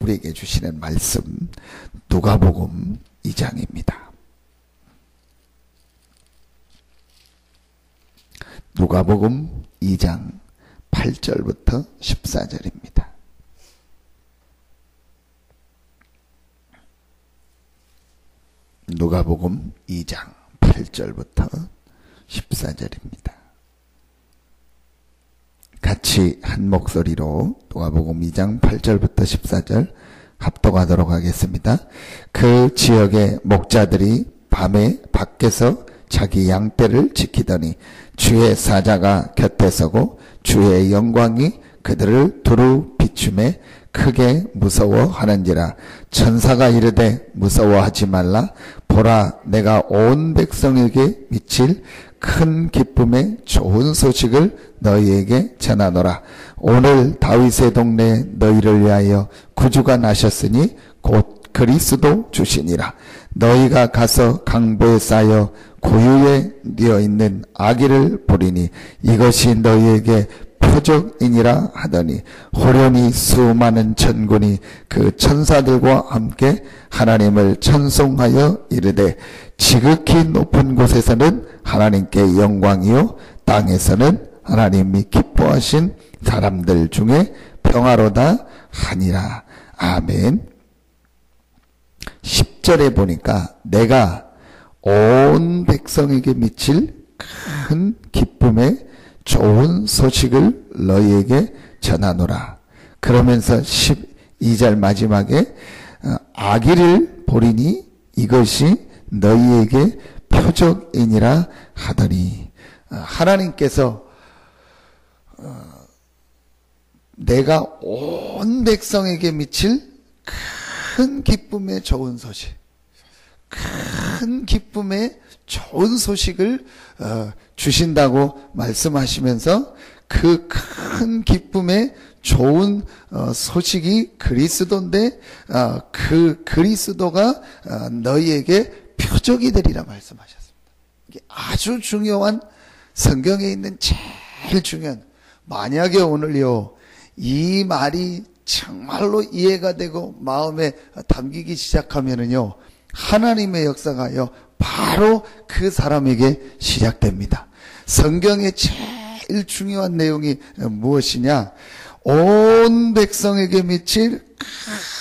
우리에게 주시는 말씀 누가복음 2장입니다. 누가복음 2장 8절부터 14절입니다. 누가복음 2장 8절부터 14절입니다. 같이 한 목소리로 누가복음 2장 8절부터 14절 합독하도록 하겠습니다. 그 지역의 목자들이 밤에 밖에서 자기 양떼를 지키더니 주의 사자가 곁에 서고 주의 영광이 그들을 두루 비추매 크게 무서워하는지라. 천사가 이르되 무서워하지 말라. 보라, 내가 온 백성에게 미칠 큰 기쁨의 좋은 소식을 너희에게 전하노라. 오늘 다윗의 동네에 너희를 위하여 구주가 나셨으니 곧 그리스도 주시니라. 너희가 가서 강보에 쌓여 고유에 뉘어 있는 아기를 보리니 이것이 너희에게 표적이니라 하더니 호련히 수많은 천군이 그 천사들과 함께 하나님을 찬송하여 이르되 지극히 높은 곳에서는 하나님께 영광이요 땅에서는 하나님이 기뻐하신 사람들 중에 평화로다 하니라. 아멘. 10절에 보니까 내가 온 백성에게 미칠 큰 기쁨의 좋은 소식을 너희에게 전하노라. 그러면서 12절 마지막에 아기를 보리니 이것이 너희에게 표적이니라 하더니 하나님께서 내가 온 백성에게 미칠 큰 기쁨의 좋은 소식, 큰 기쁨의 좋은 소식을 주신다고 말씀하시면서 그 큰 기쁨의 좋은 소식이 그리스도인데 그 그리스도가 너희에게 표적이 되리라 말씀하셨습니다. 이게 아주 중요한, 성경에 있는 제일 중요한, 만약에 오늘요 이 말이 정말로 이해가 되고 마음에 담기기 시작하면은요 하나님의 역사가요 바로 그 사람에게 시작됩니다. 성경의 제일 중요한 내용이 무엇이냐? 온 백성에게 미칠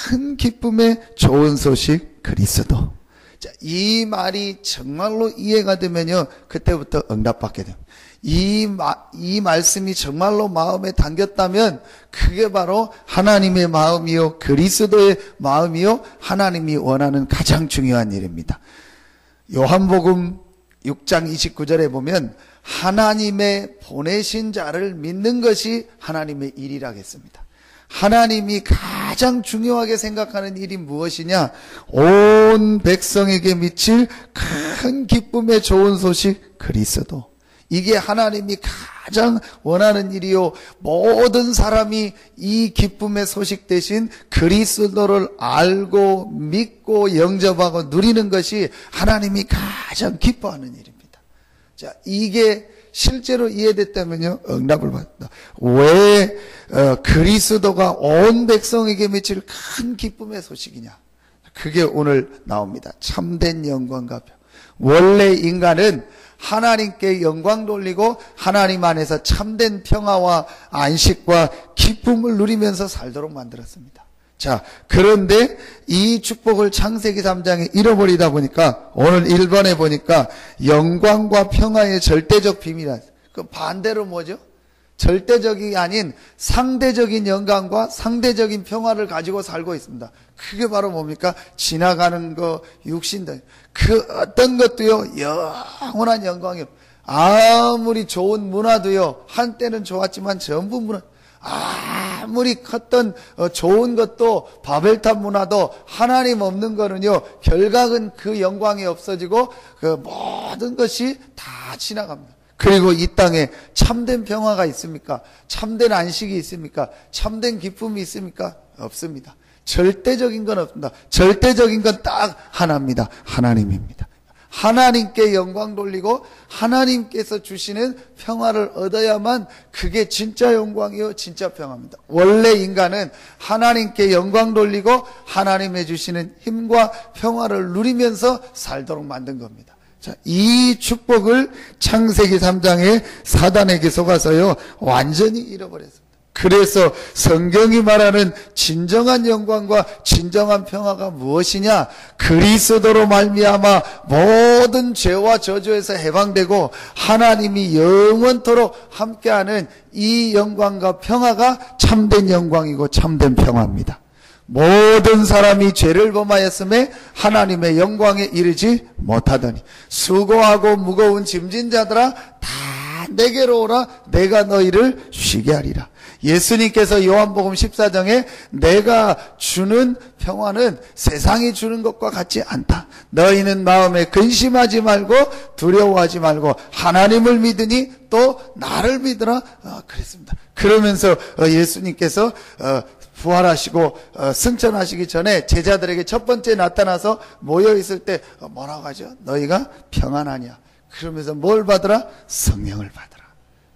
큰 기쁨의 좋은 소식 그리스도. 자, 이 말이 정말로 이해가 되면요 그때부터 응답받게 됩니다. 이 말씀이 정말로 마음에 담겼다면 그게 바로 하나님의 마음이요 그리스도의 마음이요 하나님이 원하는 가장 중요한 일입니다. 요한복음 6장 29절에 보면 하나님의 보내신 자를 믿는 것이 하나님의 일이라 했습니다. 하나님이 가장 중요하게 생각하는 일이 무엇이냐? 온 백성에게 미칠 큰 기쁨의 좋은 소식 그리스도. 이게 하나님이 가장 원하는 일이요 모든 사람이 이 기쁨의 소식 대신 그리스도를 알고 믿고 영접하고 누리는 것이 하나님이 가장 기뻐하는 일입니다. 자, 이게 실제로 이해됐다면요 응답을 받는다. 왜 그리스도가 온 백성에게 미칠 큰 기쁨의 소식이냐? 그게 오늘 나옵니다. 참된 영광과 평. 원래 인간은 하나님께 영광 돌리고 하나님 안에서 참된 평화와 안식과 기쁨을 누리면서 살도록 만들었습니다. 자, 그런데 이 축복을 창세기 3장에 잃어버리다 보니까 오늘 1번에 보니까 영광과 평화의 절대적 비밀이라. 그 반대로 뭐죠? 절대적이 아닌 상대적인 영광과 상대적인 평화를 가지고 살고 있습니다. 그게 바로 뭡니까? 지나가는 거, 육신들. 그 어떤 것도요, 영원한 영광이요. 아무리 좋은 문화도요, 한때는 좋았지만 전부 문화, 아무리 컸던 좋은 것도 바벨탑 문화도 하나님 없는 거는요, 결국은 그 영광이 없어지고 그 모든 것이 다 지나갑니다. 그리고 이 땅에 참된 평화가 있습니까? 참된 안식이 있습니까? 참된 기쁨이 있습니까? 없습니다. 절대적인 건 없습니다. 절대적인 건 딱 하나입니다. 하나님입니다. 하나님께 영광 돌리고 하나님께서 주시는 평화를 얻어야만 그게 진짜 영광이요 진짜 평화입니다. 원래 인간은 하나님께 영광 돌리고 하나님의 주시는 힘과 평화를 누리면서 살도록 만든 겁니다. 자, 이 축복을 창세기 3장에 사단에게 속아서요 완전히 잃어버렸습니다. 그래서 성경이 말하는 진정한 영광과 진정한 평화가 무엇이냐? 그리스도로 말미암아 모든 죄와 저주에서 해방되고 하나님이 영원토록 함께하는 이 영광과 평화가 참된 영광이고 참된 평화입니다. 모든 사람이 죄를 범하였음에 하나님의 영광에 이르지 못하더니 수고하고 무거운 짐진 자들아 다 내게로 오라 내가 너희를 쉬게 하리라. 예수님께서 요한복음 14장에 내가 주는 평화는 세상이 주는 것과 같지 않다. 너희는 마음에 근심하지 말고 두려워하지 말고 하나님을 믿으니 또 나를 믿으라 그랬습니다. 그러면서 예수님께서 부활하시고 승천하시기 전에 제자들에게 첫 번째 나타나서 모여있을 때 뭐라고 하죠? 너희가 평안하냐? 그러면서 뭘 받으라? 성령을 받으라.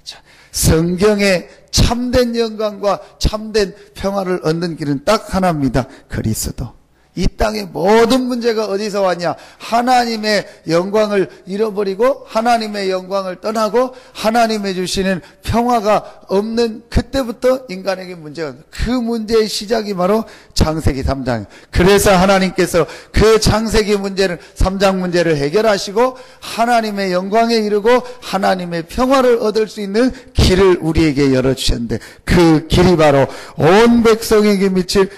자, 성경의 참된 영광과 참된 평화를 얻는 길은 딱 하나입니다. 그리스도. 이 땅의 모든 문제가 어디서 왔냐? 하나님의 영광을 잃어버리고 하나님의 영광을 떠나고 하나님의 주시는 평화가 없는 그때부터 인간에게 문제가 온다. 그 문제의 시작이 바로 창세기 3장. 그래서 하나님께서 그 창세기 문제를 3장 문제를 해결하시고 하나님의 영광에 이르고 하나님의 평화를 얻을 수 있는 길을 우리에게 열어주셨는데 그 길이 바로 온 백성에게 미칠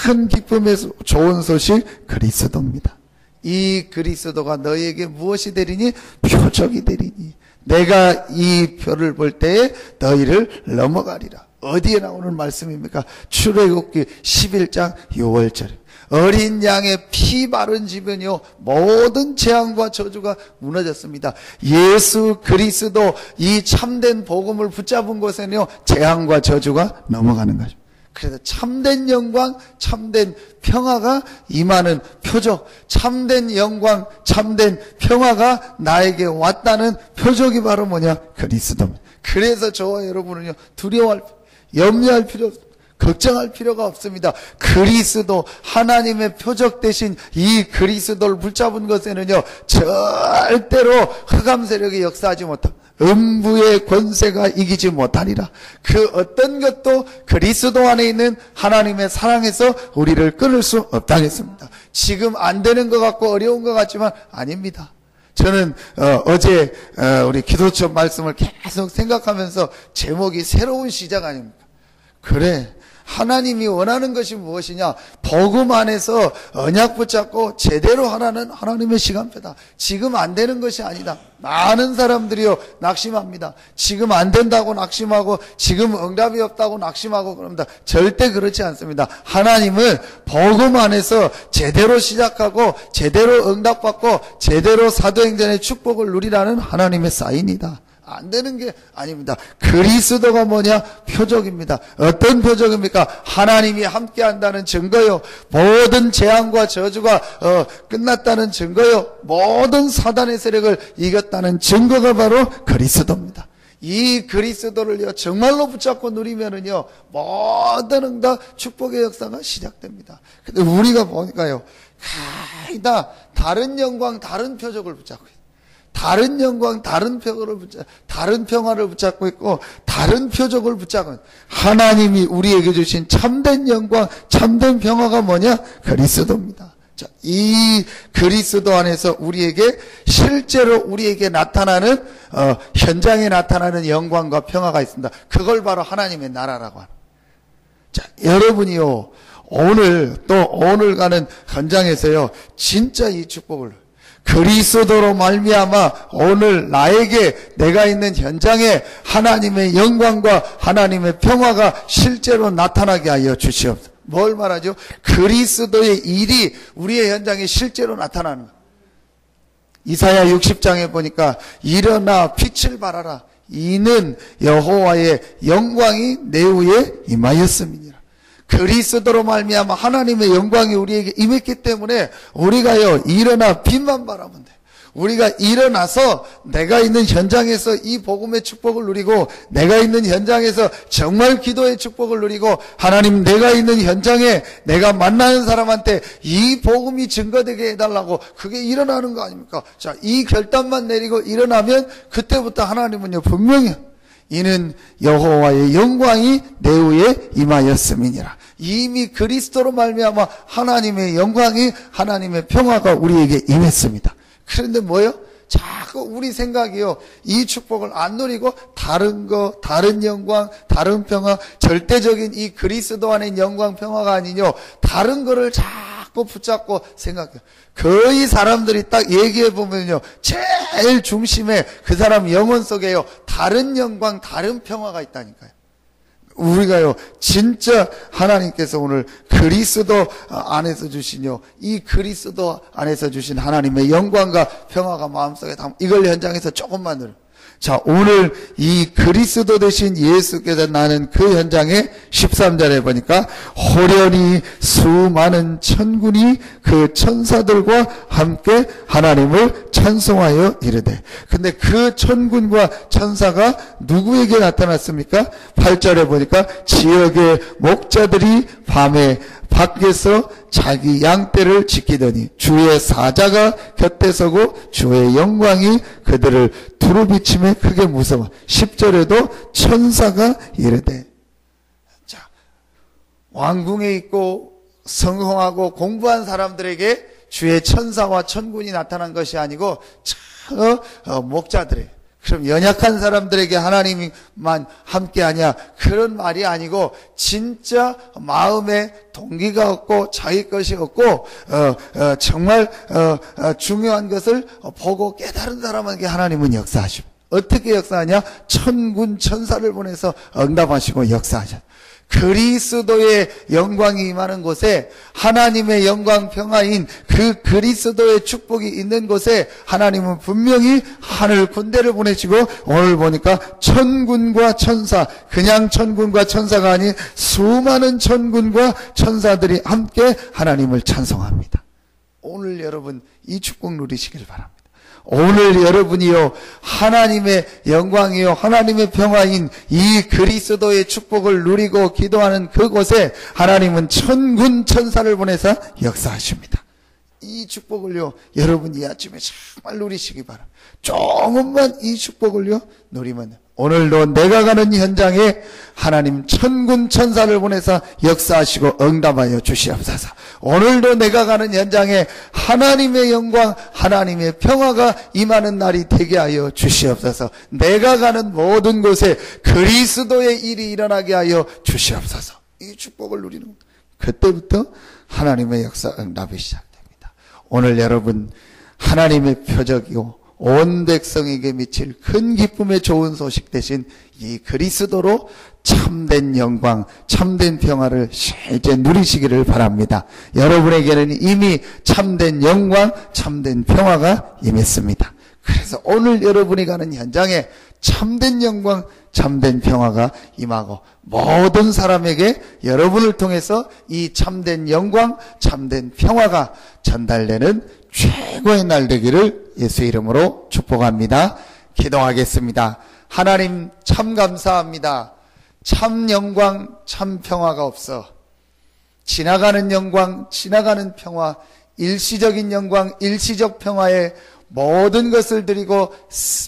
큰 기쁨의 좋은 소식 그리스도입니다. 이 그리스도가 너희에게 무엇이 되리니? 표적이 되리니 내가 이 표를 볼 때에 너희를 넘어가리라. 어디에 나오는 말씀입니까? 출애굽기 11장 6월절. 어린 양의 피 바른 집은요 모든 재앙과 저주가 무너졌습니다. 예수 그리스도 이 참된 복음을 붙잡은 곳에는요 재앙과 저주가 넘어가는 것입니다. 그래서 참된 영광, 참된 평화가 임하는 표적, 참된 영광, 참된 평화가 나에게 왔다는 표적이 바로 뭐냐? 그리스도입니다. 그래서 저와 여러분은요 두려워할, 염려할 필요 없습니다. 걱정할 필요가 없습니다. 그리스도 하나님의 표적 대신 이 그리스도를 붙잡은 것에는요 절대로 흑암 세력이 역사하지 못합니다. 음부의 권세가 이기지 못하리라. 그 어떤 것도 그리스도 안에 있는 하나님의 사랑에서 우리를 끊을 수 없다겠습니다. 지금 안 되는 것 같고 어려운 것 같지만 아닙니다. 저는 어제 우리 기도처 말씀을 계속 생각하면서 제목이 새로운 시작 아닙니까? 그래, 하나님이 원하는 것이 무엇이냐? 복음 안에서 언약 붙잡고 제대로 하라는 하나님의 시간표다. 지금 안 되는 것이 아니다. 많은 사람들이요 낙심합니다. 지금 안 된다고 낙심하고 지금 응답이 없다고 낙심하고 그럽니다. 절대 그렇지 않습니다. 하나님은 복음 안에서 제대로 시작하고 제대로 응답받고 제대로 사도행전의 축복을 누리라는 하나님의 사인이다. 안 되는 게 아닙니다. 그리스도가 뭐냐? 표적입니다. 어떤 표적입니까? 하나님이 함께 한다는 증거요. 모든 재앙과 저주가 끝났다는 증거요. 모든 사단의 세력을 이겼다는 증거가 바로 그리스도입니다. 이 그리스도를요 정말로 붙잡고 누리면은요 모든 응답 축복의 역사가 시작됩니다. 근데 우리가 보니까요 다른 영광 다른 표적을 붙잡고 있어요. 다른 영광, 다른 평화를 붙잡고 있고 다른 표적을 붙잡고 하나님이 우리에게 주신 참된 영광, 참된 평화가 뭐냐? 그리스도입니다. 자, 이 그리스도 안에서 우리에게 실제로 우리에게 나타나는 현장에 나타나는 영광과 평화가 있습니다. 그걸 바로 하나님의 나라라고 하는. 자, 여러분이요 오늘 가는 현장에서요 진짜 이 축복을 그리스도로 말미암아 오늘 나에게 내가 있는 현장에 하나님의 영광과 하나님의 평화가 실제로 나타나게 하여 주시옵소서. 뭘 말하죠? 그리스도의 일이 우리의 현장에 실제로 나타나는 것. 이사야 60장에 보니까 일어나 빛을 발하라. 이는 여호와의 영광이 내 위에 임하였음이니라. 그리스도로 말미암아 하나님의 영광이 우리에게 임했기 때문에 우리가요 일어나 빛만 바라면 돼. 우리가 일어나서 내가 있는 현장에서 이 복음의 축복을 누리고, 내가 있는 현장에서 정말 기도의 축복을 누리고, 하나님 내가 있는 현장에 내가 만나는 사람한테 이 복음이 증거되게 해달라고, 그게 일어나는 거 아닙니까? 자, 이 결단만 내리고 일어나면 그때부터 하나님은요 분명히 이는 여호와의 영광이 내 위에 임하였음이니라. 이미 그리스도로 말미암아 하나님의 영광이, 하나님의 평화가 우리에게 임했습니다. 그런데 뭐요? 자꾸 우리 생각이요, 이 축복을 안 누리고 다른 거, 다른 영광, 다른 평화, 절대적인 이 그리스도 안의 영광, 평화가 아니뇨, 다른 거를 자꾸 붙잡고 생각해요. 거의 사람들이 딱 얘기해 보면요, 제일 중심에 그 사람 영혼 속에요, 다른 영광, 다른 평화가 있다니까요. 우리가요, 진짜 하나님께서 오늘 그리스도 안에서 주시뇨, 이 그리스도 안에서 주신 하나님의 영광과 평화가 마음속에 담, 이걸 현장에서 조금만 누려. 자, 오늘 이 그리스도 되신 예수께서 나는 그 현장에 13절에 보니까 호련히 수많은 천군이 그 천사들과 함께 하나님을 찬송하여 이르되. 근데 그 천군과 천사가 누구에게 나타났습니까? 8절에 보니까 지역의 목자들이 밤에 밖에서 자기 양떼를 지키더니 주의 사자가 곁에 서고 주의 영광이 그들을 두루비침에 크게 무서워. 10절에도 천사가 이르되. 자, 왕궁에 있고 성공하고 공부한 사람들에게 주의 천사와 천군이 나타난 것이 아니고 저 목자들이, 그럼 연약한 사람들에게 하나님만 함께하냐, 그런 말이 아니고 진짜 마음에 동기가 없고 자기 것이 없고 정말 중요한 것을 보고 깨달은 사람에게 하나님은 역사하시고, 어떻게 역사하냐? 천군 천사를 보내서 응답하시고 역사하셨. 그리스도의 영광이 임하는 곳에, 하나님의 영광 평화인 그 그리스도의 축복이 있는 곳에 하나님은 분명히 하늘 군대를 보내시고, 오늘 보니까 천군과 천사, 그냥 천군과 천사가 아닌 수많은 천군과 천사들이 함께 하나님을 찬송합니다. 오늘 여러분 이 축복 누리시길 바랍니다. 오늘 여러분이요, 하나님의 영광이요, 하나님의 평화인 이 그리스도의 축복을 누리고 기도하는 그곳에 하나님은 천군 천사를 보내서 역사하십니다. 이 축복을요, 여러분 이 아침에 정말 누리시기 바랍니다. 조금만 이 축복을요 누리면, 오늘도 내가 가는 현장에 하나님 천군 천사를 보내서 역사하시고 응답하여 주시옵소서. 오늘도 내가 가는 현장에 하나님의 영광, 하나님의 평화가 임하는 날이 되게 하여 주시옵소서. 내가 가는 모든 곳에 그리스도의 일이 일어나게 하여 주시옵소서. 이 축복을 누리는, 그때부터 하나님의 역사 응답이 시작됩니다. 오늘 여러분 하나님의 표적이고 온 백성에게 미칠 큰 기쁨의 좋은 소식 대신 이 그리스도로 참된 영광, 참된 평화를 실제 누리시기를 바랍니다. 여러분에게는 이미 참된 영광, 참된 평화가 임했습니다. 그래서 오늘 여러분이 가는 현장에 참된 영광, 참된 평화가 임하고, 모든 사람에게 여러분을 통해서 이 참된 영광, 참된 평화가 전달되는 최고의 날 되기를 예수 이름으로 축복합니다. 기도하겠습니다. 하나님 참 감사합니다. 참 영광, 참 평화가 없어. 지나가는 영광, 지나가는 평화, 일시적인 영광, 일시적 평화에 모든 것을 드리고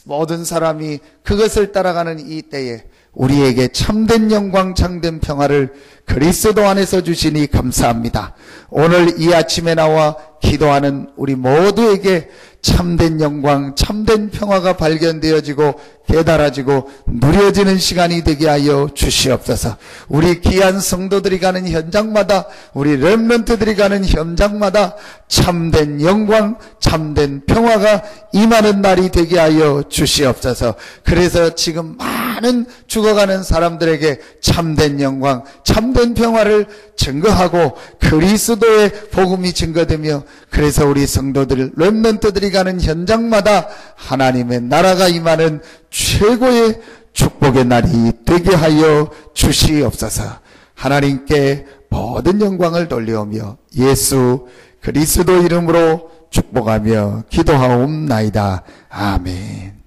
모든 사람이 그것을 따라가는 이 때에 우리에게 참된 영광, 참된 평화를 그리스도 안에서 주시니 감사합니다. 오늘 이 아침에 나와 기도하는 우리 모두에게 참된 영광, 참된 평화가 발견되어지고 깨달아지고 누려지는 시간이 되게 하여 주시옵소서. 우리 귀한 성도들이 가는 현장마다, 우리 렘넌트들이 가는 현장마다 참된 영광, 참된 평화가 임하는 날이 되게 하여 주시옵소서. 그래서 지금 많은 죽어가는 사람들에게 참된 영광, 참된 평화를 증거하고 그리스도의 복음이 증거되며, 그래서 우리 성도들, 렘넌트들이 가는 현장마다 하나님의 나라가 임하는 최고의 축복의 날이 되게 하여 주시옵소서. 하나님께 모든 영광을 돌려오며 예수 그리스도 이름으로 축복하며 기도하옵나이다. 아멘.